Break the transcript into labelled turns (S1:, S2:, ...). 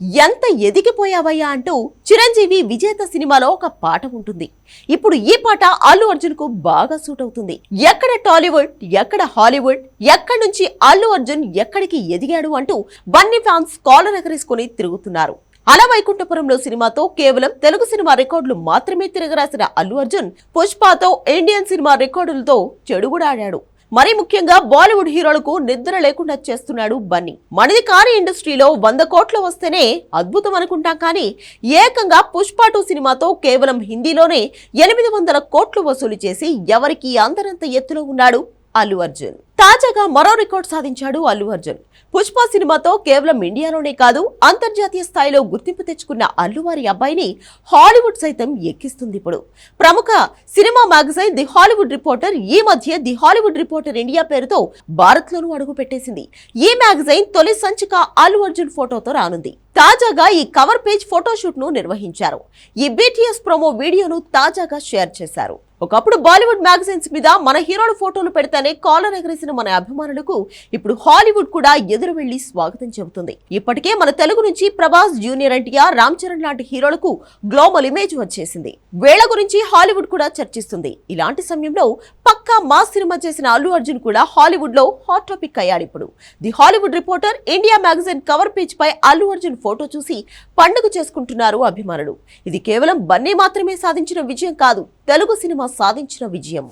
S1: ఎంత ఎదిగిపోయావయ్యా అంటూ చిరంజీవి విజేత సినిమాలో ఒక పాట ఉంటుంది. ఇప్పుడు ఈ పాట అల్లు అర్జున్ కు బాగా సూట్ అవుతుంది. ఎక్కడ టాలీవుడ్, ఎక్కడ హాలీవుడ్, ఎక్కడి నుంచి అల్లు అర్జున్ ఎక్కడికి ఎదిగాడు అంటూ బన్నీ ఫ్యాన్స్ కాలర్ ఎగరేసుకుని తిరుగుతున్నారు. అలవైకుంఠపురంలో సినిమాతో కేవలం తెలుగు సినిమా రికార్డులు మాత్రమే తిరగరాసిన అల్లు అర్జున్ పుష్పతో ఇండియన్ సినిమా రికార్డులతో చెడుగుడాడాడు. మరి ముఖ్యంగా బాలీవుడ్ హీరోలకు నిద్ర లేకుండా చేస్తున్నాడు బన్నీ. మనది కాని ఇండస్ట్రీలో 100 కోట్లు వస్తేనే అద్భుతం అనుకుంటాం, కానీ ఏకంగా పుష్ప 2 సినిమాతో కేవలం హిందీలోనే 800 కోట్లు వసూలు చేసి ఎవరికి అందరంత ఎత్తులో ఉన్నాడు అల్లు అర్జున్. తాజాగా మరో రికార్డ్ సాధించాడు అల్లు అర్జున్. పుష్ప సినిమాతో కేవలం ఇండియాలోనే కాదు, అంతర్జాతీయ స్థాయిలో గుర్తింపు తెచ్చుకున్న అల్లువారి అబ్బాయిని హాలీవుడ్ సైతం ఎక్కిస్తుంది. ఇప్పుడు ప్రముఖ cinema magazine the Hollywood reporter ఈ మధ్య ది హాలీవుడ్ రిపోర్టర్ ఇండియా పేరుతో భారత్ లోనూ అడుగు పెట్టేసింది. ఈ మ్యాగజైన్ తొలి సంచిక అల్లు అర్జున్ ఫోటోతో రానుంది. తాజాగా ఈ కవర్ పేజ్ ఫోటోషూట్ ను నిర్వహించారు. ఈ BTS ప్రోమో వీడియోను తాజాగా షేర్ చేశారు. ఒకప్పుడు బాలీవుడ్ మ్యాగజైన్స్ మీద మన హీరోల ఫోటోలు పెడితేనే కాలర్ ఎగరేసిన మన అభిమానులకు ఇప్పుడు హాలీవుడ్ కూడా ఎదురు వెళ్లి స్వాగతం చెబుతుంది. ఇప్పటికే మన తెలుగు నుంచి ప్రభాస్, జూనియర్ ఎన్టీఆర్, రామ్ చరణ్ లాంటి హీరోలకు గ్లోబల్ ఇమేజ్ వచ్చేసింది. వేళ గురించి హాలీవుడ్ కూడా చర్చిస్తుంది. ఇలాంటి సమయంలో పక్కా మాస్ సినిమా చేసిన అల్లు అర్జున్ కూడా హాలీవుడ్ లో హాట్ టాపిక్ అయ్యాడు. ఇప్పుడు the Hollywood Reporter India magazine cover page పై అల్లు అర్జున్ ఫోటో చూసి పండుగ చేసుకుంటున్నారు అభిమానులు. ఇది కేవలం బన్నీ మాత్రమే సాధించిన విజయం కాదు, తెలుగు సినిమా సాధించిన విజయం.